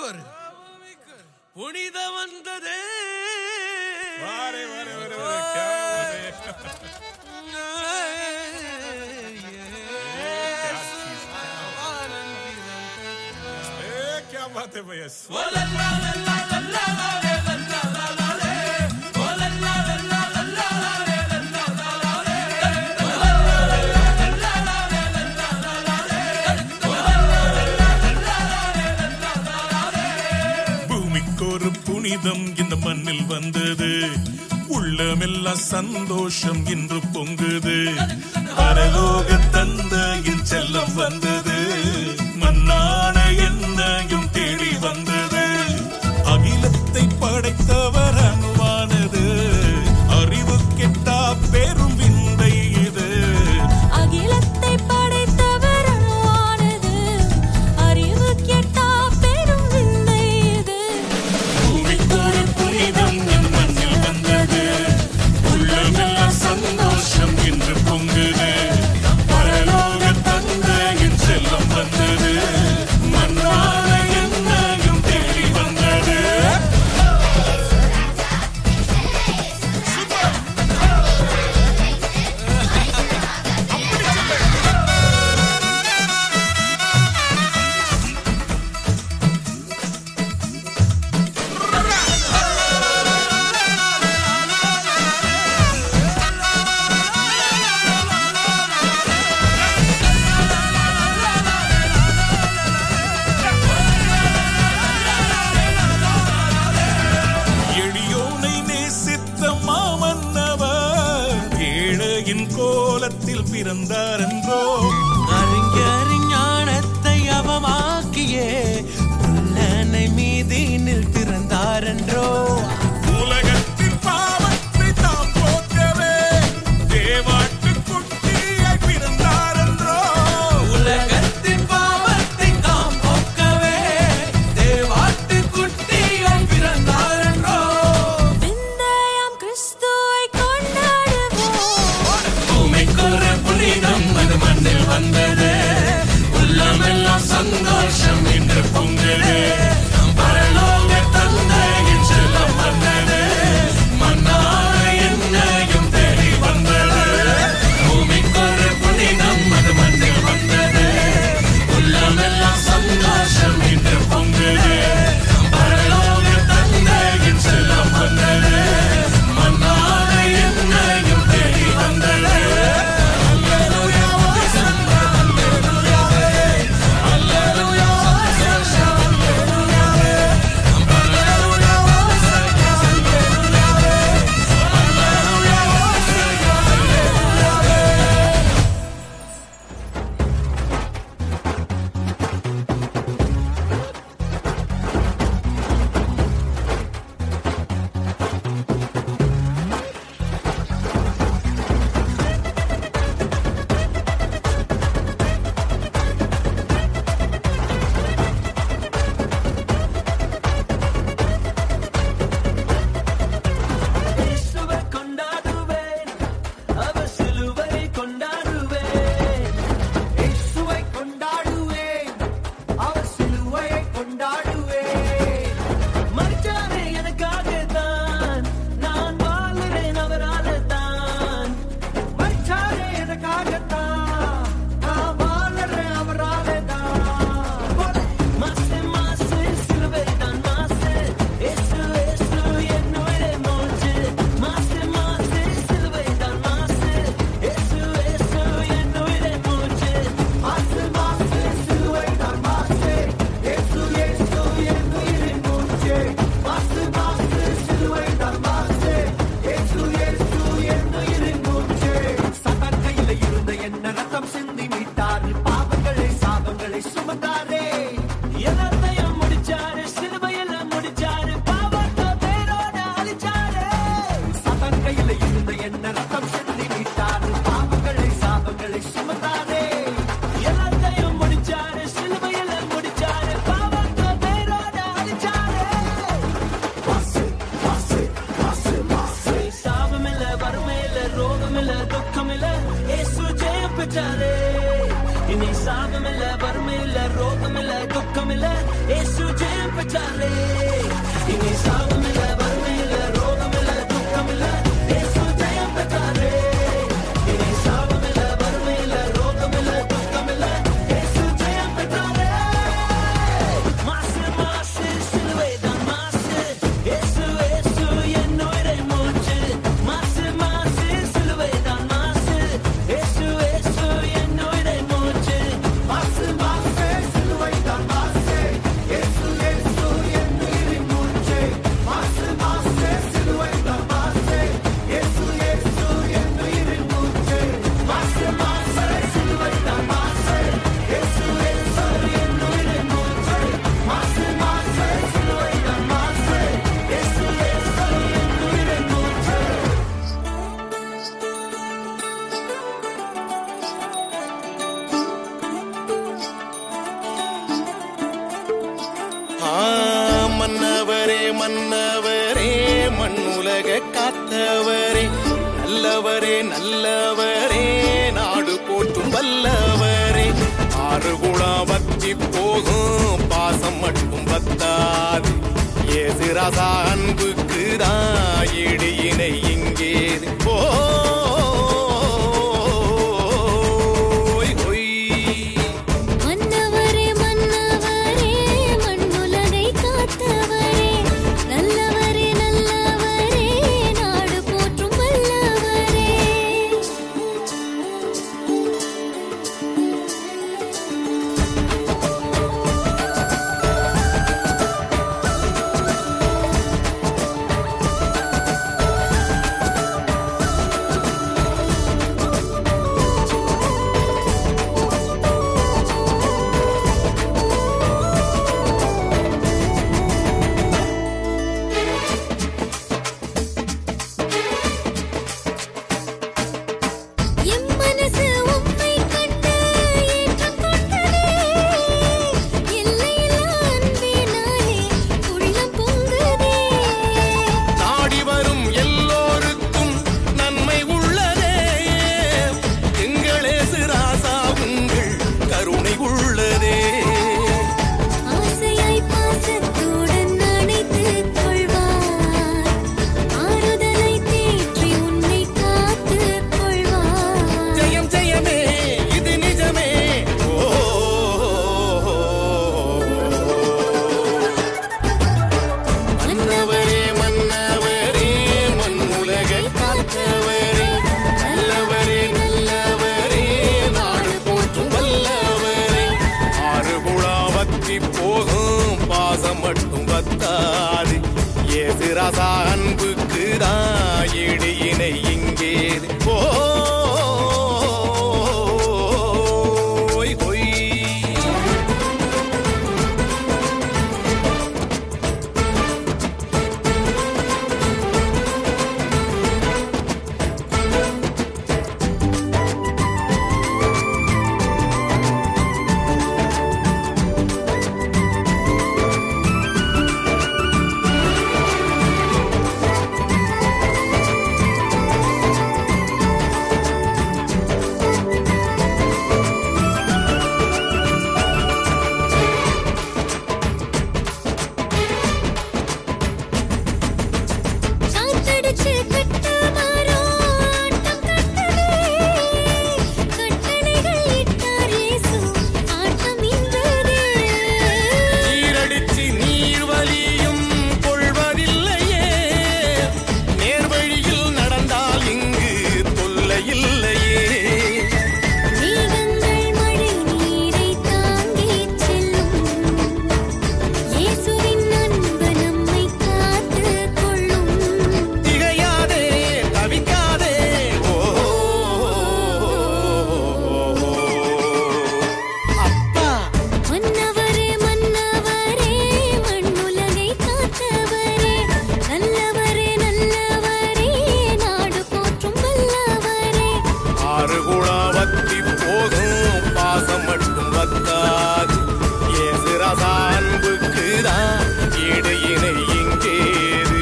ஒரு புனித வந்ததே. क्या बात है भैया. பூமிக்கொரு புனிதம் இந்த மண்ணில் வந்தது. உள்ளமெல்லாம் சந்தோஷம் இன்று பொங்குது. பரலோக தந்தையின் செல்லம் வந்தது. மன்னான என்னையும் தேடி வந்தது. அகிலத்தை படைத்தவர் அணுவானது. அறிவு கெட்டா பெரும் விந்தை இது. அகிலத்தை படைத்தவர் அணுவானது. அறிவு கெட்டா பெரும் விந்தை இது. பூமிக்கொரு புனிதம் என் மண்ணில் வந்தது. உள்ளமெல்லாம் சந்தோஷம் இன்று பொங்குது. பரலோக தந்தையின் செல்லம் வந்தது. மன்னான என்னையும் தேடி வந்தது. எளியோனை நேசித்த மாமன்னவர் ஏழையின் கோலத்தில் பிறந்தார் என்றோ. அறிஞானத்தை அவமாக்கியே புல்லனை மீதினில் பிறந்தாரென்றோ. உலகத்தின் பாவத்தை தாம் போக்கவே தேவாட்டு குட்டியாய் பிறந்தார் என்றோ. உலகத்தின் பாவத்தை தாம் போக்கவே தேவாட்டு குட்டியாய் பிறந்தாரென்றோ. விந்தையாம் கிறிஸ்துவை கொண்டாடுவோம். பூமிக்கொரு புனிதம் அது மண்ணில் வந்தது. உள்ளமெல்லாம் சந்தோஷம் இன்று பொங்குது. பரலோக தந்தையின் செல்லம் வந்தது. மன்னான என்னையும் தேடி வந்தது. பூமிக்கொரு புனிதம் அது மண்ணில் வந்தது. உள்ளமெல்லாம் சந்தோஷம் இன்று பொங்குது. பரலோக தந்தையின் செல்லம் வந்தது. மன்னான என்னையும் தேடி வந்தது. இயேசுவை கொண்டாடுவேன். அவர் சிலுவை கொண்டாடுவேன். இயேசுவை கொண்டாடுவேன். அவர் சிலுவையை கொண்டாடுவேன். மரிச்சாரே எனக்காகத்தான். நான் வாழுறேன் அவரால தான். மரிச்சாரே எனக்காகத்தான். நான் வாழுறேன் அவரால தான். மாசே மாசே சிலுவை தான் மாசே. இயேசு இயேசு என்னுயிரே மூச்சு. மாசே மாசே சிலுவை தான் மாசே. இயேசு இயேசு என்னுயிரே மூச்சு. மாசே மாசே சிலுவை தான் மாசே. இயேசு இயேசு என்னுயிரே மூச்சு. மாசே மாசே சிலுவை தான் மாசே. இயேசு இயேசு என்னுயிரே மூச்சு. சாத்தான் கையில இருந்த என்ன ரத்தம் சிந்தி மீட்டாரு. பாவங்களை சாபங்களை சுமந்தாரே. எல்லாத்தையும் முடிச்சாரு. சிலுவையில முடிச்சாரு. பாவத்தை பேரோட அழிச்சாரு. சாத்தான் கையில இருந்த என்ன ரத்தம் சிந்தி மீட்டாரு. பாவங்களை சாபங்களை சுமந்தாரே. எல்லாத்தையும் முடிச்சாரு. சிலுவையில முடிச்சாரு. பாவத்தை பேரோட அழிச்சாரு. சாபமில்ல, வறுமையில, ரோகமில்ல, துக்கமில்ல, இயேசு ஜெயம் பெற்றாரே. இனி சாபமில்ல, வறுமையில்ல, ரோகமில்ல, துக்கமில்ல, இயேசு ஜெயம் பெற்றாரே இனி சாபமில்ல வறுமையில்ல ரோகமில்ல துக்கமில்ல இயேசு ஜெயம் பெற்றாரே இனி சாபமில்ல வறுமையில்ல ரோகமில்ல துக்கமில்ல இயேசு ஜெயம் பெற்றாரே மாசு மாசு சிலுவைதான் மாசு இயேசு இயேசு என் உயிரை மூச்சு மாசு மாசு சிலுவைதான் மாசு இயேசு இயேசு என் உயிரை மூச்சு மாசு மாசு சிலுவைதான் மாசு இயேசு இயேசு என் உயிரை மூச்சு மாசு மாசு சிலுவைதான் மாசு இயேசு இயேசு என் உயிரை மூச்சு மாசு மாசு சிலுவைதான் மாசு இயேசு இயேசு என் உயிரை மூச்சு மாசு மாசு சிலுவைதான் மாசு இயேசு இயேசு என் உயிரை மூச்சு மன்னவரே மன்னவரே மண்ணுலக காத்தவரே நல்லவரே நல்லவரே நாடு போற்றும் வல்லவரே ஆறு குணம் வத்தி போகும் பாசம் மட்டும் பத்தாது ஏசு ராசா அன்புக்கு தான் இடையினை இங்கே மன்னவரே மன்னவரே மண்ணுலகை காத்தவரே நல்லவரே நல்லவரே நாடு போற்றும் வல்லவரே எம் மனசு உம்மை கண்டு ஏற்றம் கொண்டதே எல்லையில்லா அன்பினாலே உள்ளம் பொங்குதே நாடி வரும் எல்லோருக்கும் நன்மை உள்ளதே எங்களேசு ராசா உங்கள் கருணை உள்ளதே ஆசையாய் பாசத்துடன் அணைத்துக் கொள்வார் ஆறுதலை தேற்றி உன்னை காத்துக் கொள்வார் ஜெயம் ஜெயமே இது நிஜமே மன்னவரே மன்னவரே மண்ணுலகை காத்தவரே நல்லவரே நல்லவரே நாடு போற்றும் வல்லவரே ஆறு குணாவத்தி போகும் பாசம் மட்டும் பத்தாது ஏசு ராசா அன்புக்கு தான் இடையினை இங்கே காத்தடிச்சு கட்டுமாறோ ஆட்டம் கட்டவே கட்டளைகள் இட்டார் இயேசு ஆட்டம் இன்றதே நீரடிச்சு நீர் வலியும் கொள்வதில்லையே நேர்வழியில் நடந்தால் இங்கு தொல்லை இல்லையே மேகங்கள் மழை நீரை தாங்கிச் செல்லும் இயேசுவின் அன்பு நம்மை காத்துக் கொள்ளும் திகையாதே தவிக்காதே அப்பா மன்னவரே மன்னவரே மண்ணுலகை காத்தவரே நல்லவரே நல்லவரே நாடு போற்றும் வல்லவரே ஆறு குணாவத்தி போகும் பாசம் மட்டும் பத்தாது ஏசு ராசா அன்புக்கு தான் இடையினை இங்கேது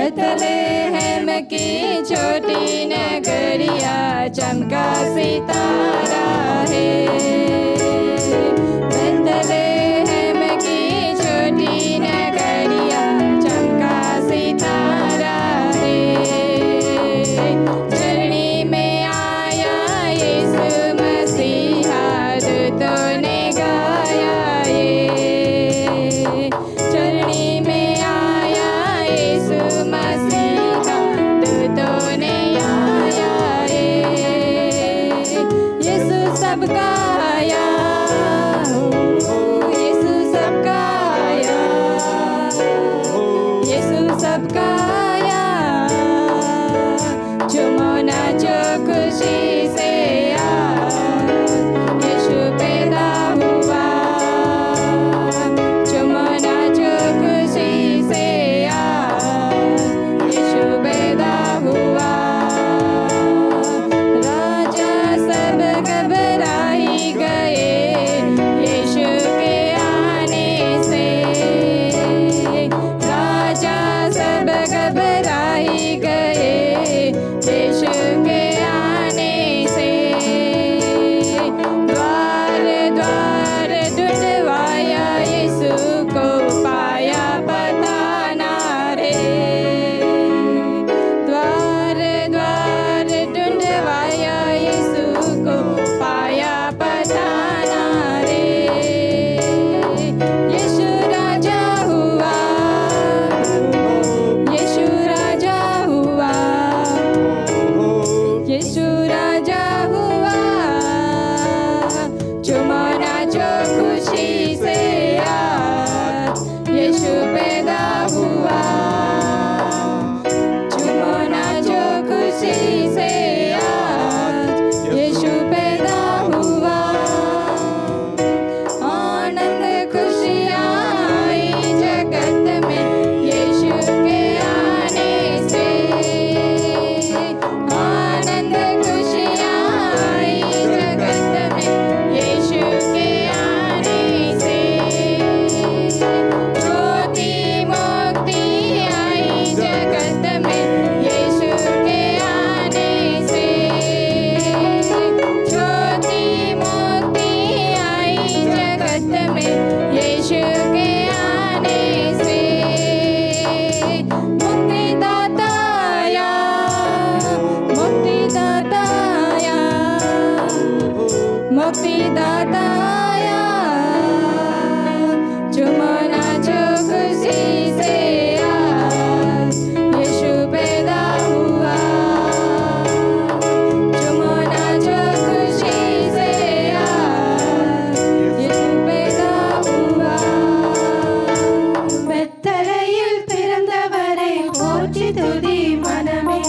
बेथलेहम की छोटी नगरिया चमका सितारा सबका आया, यीशु सबका आया, यीशु सबका आया, झूमो नाचो खुशी से आज यीशु पैदा हुआ, झूमो नाचो खुशी से आज यीशु पैदा हुआ। राजा सब घबराई गए यीशु के आने से, राजा सब घबराई गए यीशु के आने से। द्वार द्वार ढूंढवाया यीशु को पाया पता ना रे, द्वार द्वार ढूंढवाया यीशु को पाया पता ना रे। यीशु राजा हुआ, यीशु राजा हुआ, यीशु राजा हुआ, झूमो नाचो खुशी से आज यीशु पैदा हुआ, झूमो नाचो खुशी से आज यीशु पैदा हुआ। आनंद खुशियाँ आई जगत में यीशु के आने से, आनंद खुशियाँ आई जगत में यीशु के आने से। ज्योति मुक्ति आई जगत में यीशु के आने से, ज्योति मुक्ति आई जगत में यीशु के आने से। मुक्तिदाता आया, मुक्तिदाता आया, मुक्तिदाता आया, झूमो नाचो खुशी से आज यीशु पैदा हुआ, झूमो नाचो खुशी से आज यीशु पैदा हुआ। பெத்தலையில் பிறந்தவரை போற்றி துதி மனமே,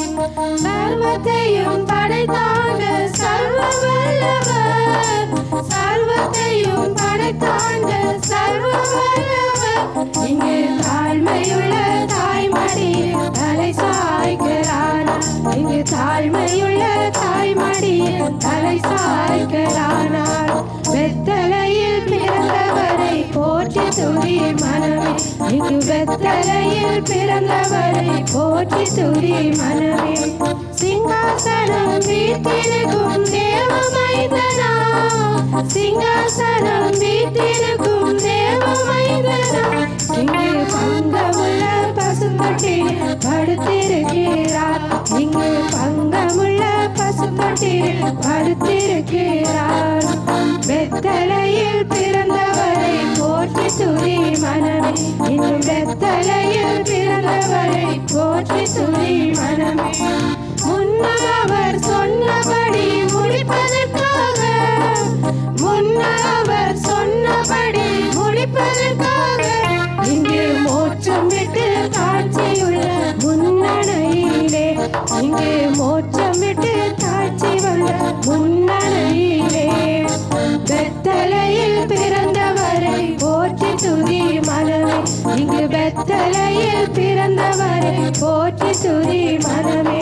சர்வத்தையும் படைத்தாண்ட சர்வ வல்லவர், சர்வத்தையும் படைத்தாண்ட சர்வ வல்லவர். இங்கு தாழ்மையுள்ள தாய்மடியில் தலை சாய்க்கிறானார், இங்கு தாழ்மையுள்ள தாய்மடியில் தலை சாய்க்கிறானார். வெத்தலையில் பிறந்தவரை போற்றி துதி மனமே, இங்கு வெத்தலையில் பிறந்தவரை போற்றி துதி மனமே. சிங்காசனம் வீட்டிருக்கும் தேவ மைந்தனா, சிங்காசனம் வீட்டிருக்கும் தேவ மைந்தனா, இங்கு பங்கமுள்ள பசும்பொட்டில் படுத்திருக்கிறார், இங்கு பங்கமுள்ள பசும்பொட்டில் படுத்திருக்கிறார். வெத்தலையில் பிறந்தவரை போற்றி துதி மனமே, இன்னும் வெத்தலையில் பிறந்தவரை போற்றி துதி மனமே. முன்னர் அவர் சொன்னபடி முடிப்பதற்காக, முன்னர் அவர் சொன்னபடி முடிப்பதற்காக, இங்கு மோட்சம் விட்டு காட்சியுள்ள முன்னணையிலே, இங்கு மோட்சம் விட்டு காட்சியுள்ள முன்னணையிலே. வெத்தலையில் பிறந்தவரை போற்றி துதி மனமே, இங்கு வெத்தலையில் பிறந்தவரை போற்றி துதி மனமே.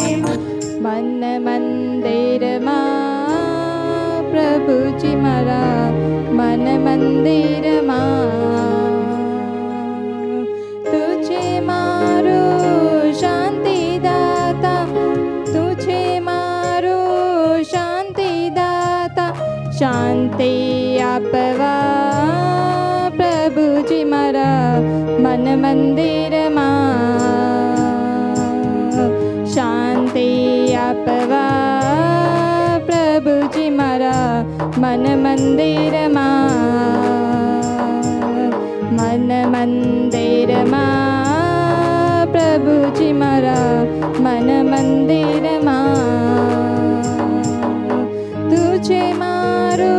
मन मंदिर माँ प्रभु जी मारा, मन मंदिर माँ तुझे मारो शांति दाता, तुझे मारो शांति दाता, शांति आपवा प्रभु जी मारा, मन मंदिर माँ शांति आपवा प्रभु जी मारा, मन मंदिर माँ, मन मंदिर माँ प्रभु जी मारा, मन मंदिर माँ तुझे मारो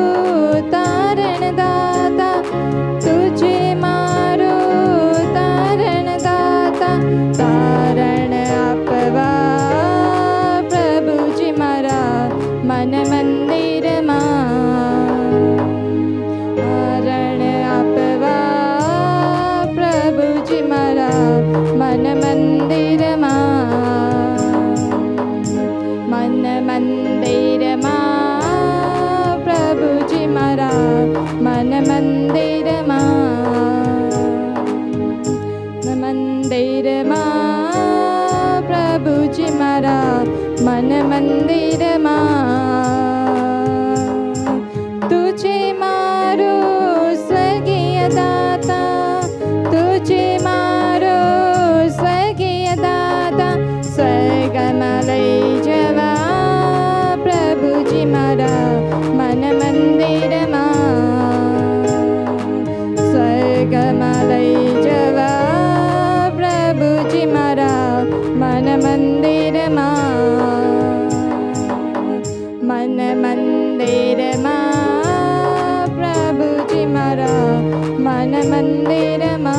மனமந்திரமா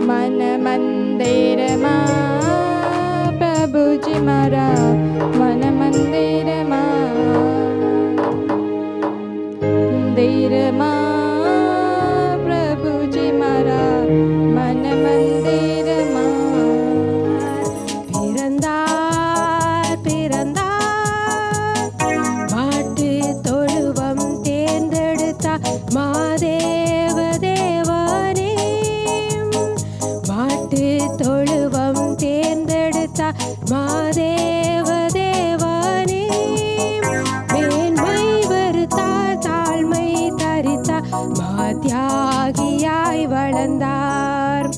மனமந்திரமா பிரபுஜி மாரா மனமந்திரமா மந்திரமா பிரபுஜி மாரா மனமந்திரமா பிறந்தார் பிறந்தார் மாட்டு தொழுவம் தேர்ந்தெடுத்தார் மாதேவ தேவனே மாட்டு தொழுவம் தேர்ந்தெடுத்தார் மாதேவ தேவனே மேன்மை வருத்தார் தாழ்மை தரித்தார் மாத்தியாகியாய் வளர்ந்தார்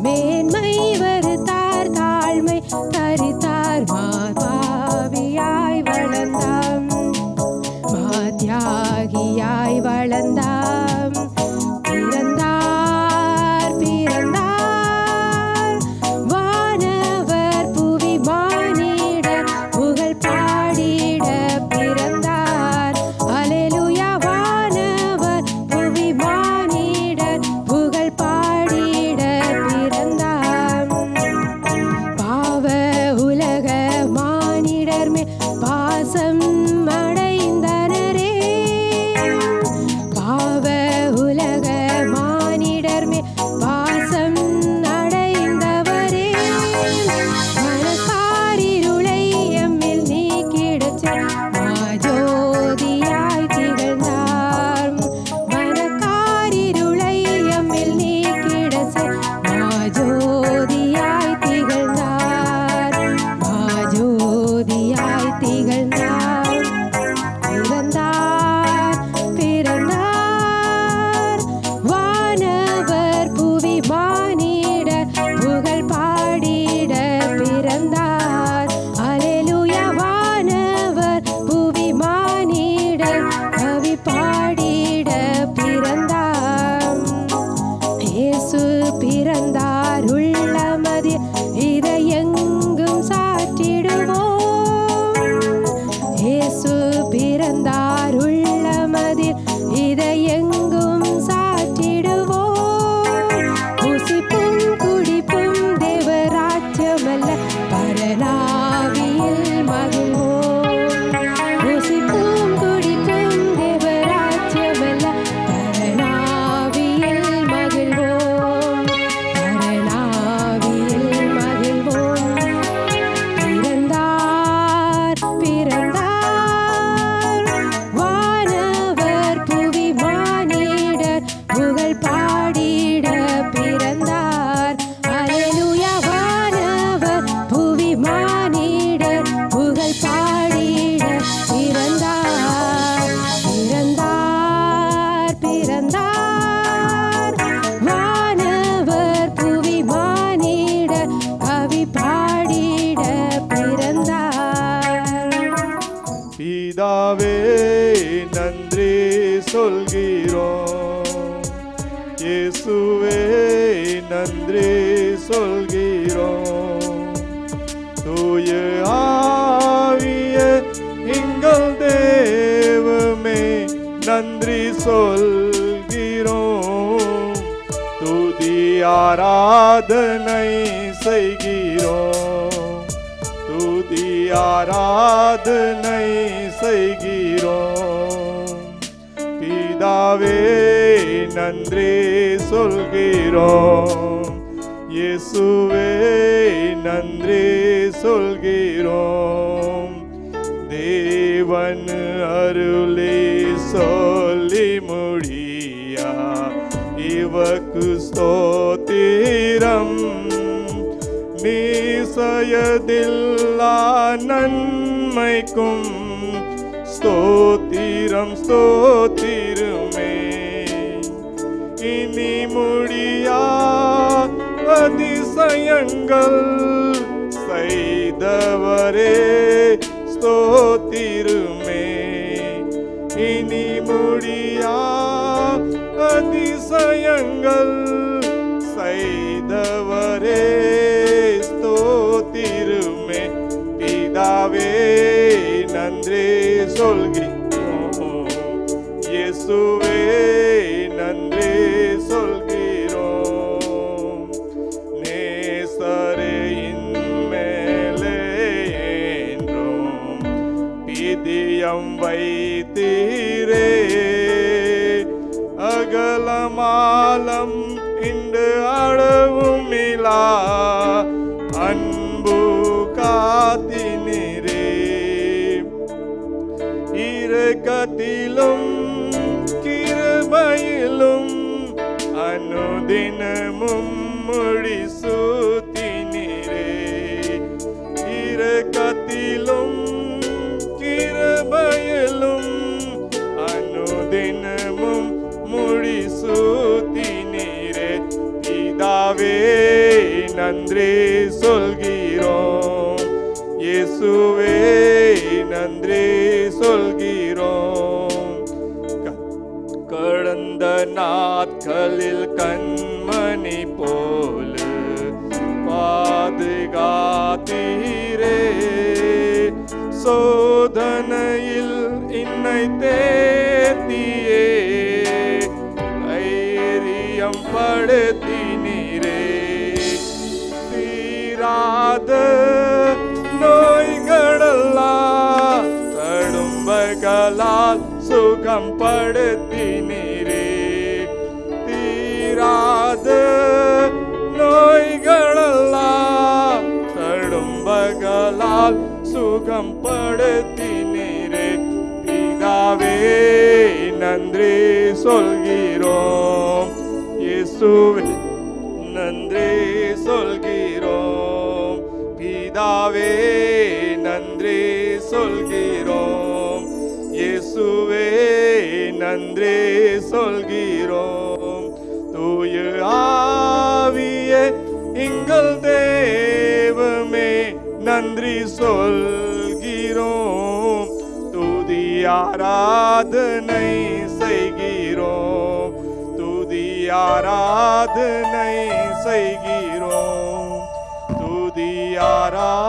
மேன்மை வருத்தார் தாழ்மை தரித்தார் மாபாவியாய் வளர்ந்தார் மாத்தியாகியாய் வளர்ந்தார் பிறந்தார் பிறந்தார் வானவர் புவி மானிடர் புகழ் பாடிட பிறந்தார் அல்லேலூயா வானவர் புவி மானிடர் புகழ் பாடிட பிறந்தார் பாவ உலக மானிடர் மேல் பாசம் அடைந்தனரே பாவ உலக மானிடர் மேல் பாசம் அடைந்தவரே மனக்காரிருளை எம்மில் நீக்கிடச் மாஜோதியாய் திகழ்ந்தார் மனக்காரிருளை எம்மில் நீக்கிடச் மாஜோதியாய் திகழ்ந்தார் மாஜோதியாய் திகழ்ந்தார் பிறந்தார் பிறந்தார் வானவர் புவி மானிடர் புகழ் பாடிட பிறந்தார் அல்லேலூயா வானவர் புவி மானிடர் கவி பாடிட பிறந்தார் இயேசு பிறந்தார் உள்ளமதி இதை எங்கும் சாற்றிடுவோம் இயேசு பிறந்தார் உள்ளமதில் இதை எங்கும் சாற்றிடுவோம் புசிப்பும் குடிப்பும் தேவராஜ்யமல்ல பரலாவியில் மகிழ்வோம் புசிப்பும் குடிப்பும் தேவராஜ்யமல்ல பரலாவியில் மகிழ்வோம் பரலாவியில் மகிழ்வோம் பிறந்தார் பிறந்தார் வானவர் புவி மானிடர் புகழ் பாடிட பிறந்தார் அல்லேலூயா வானவர் புவி மானிடர் புகழ் பாடிட பிறந்தார் பிறந்தார் பிறந்தார் வானவர் புவி மானிடர் கவி பாடிட பிறந்தார் பிதாவே நன்றி சொல்கிறோம் இயேசுவே நன்றி சொல்கிறோம் தூய ஆவிய எங்கள் தேவமே நன்றி சொல்கிறோம் துதி ஆராதனை செய்கிறோம் துதி ஆராதனை செய்கிறோம் பிதாவே நன்றி சொல்கிறோம் இயேசுவே நன்றி சொல்கிறோம் தேவன் அருளை சொல்லி முடியா இவக்கு ஸ்தோத்திரம் நிசயதில்லா நன்மைக்கும் ஸ்தோத்திரம் ஸ்தோத்திரமே இனி முடியா அதிசயங்கள் செய்தவரே ஸ்தோத்திரமே இனி முடியா அதிசயங்கள் செய்தவரே ஸ்தோத்திரமே பிதாவே நன்றி சொல்கிறோம் இயேசுவே நன்றி சொல்கிறோம். நேசரையின் மேலே என்றும் பிதியம் வைத்தீரே. அகலமாலம் இன்று அளவும் இலா அன்பு காத்தினரே. இரக்கத்திலும் கிருபையிலும் அனுதினமும் முடிசூத்தினரே. இரக்கத்திலும் கிருபையிலும் அனுதினமும் முடிசூத்தினரே. பிதாவே நன்றி சொல்கிறோம். இயேசுவே நன்றி சொல்கிறோம். கடந்த நாட்களில் கண்மணி போல பாதுகாத்தீரே. சோதனையில் என்னை தேத்தியே தைரியம் படுத்தினீரே. தீராத நோய்களெல்லாம் தடும்பகளால் சுகம் படுத்தினீரே. தீராத நோய்களெல்லாம் தடும்பகளால் சுகம் படுத்தினீரே. பிதாவே நன்றி சொல்கிறோம். இயேசுவே நன்றி சொல்கிறோம். பிதாவே நன்றி சொல்கிறோம். இயேசுவே நன்றி சொல்கிறோம். தூய ஆவியே எங்கள் தேவமே நன்றி சொல்கிறோம். துதி ஆராதனை செய்கிறோம். துதி ஆராதனை செய்கிறோம். துதி ஆராதனை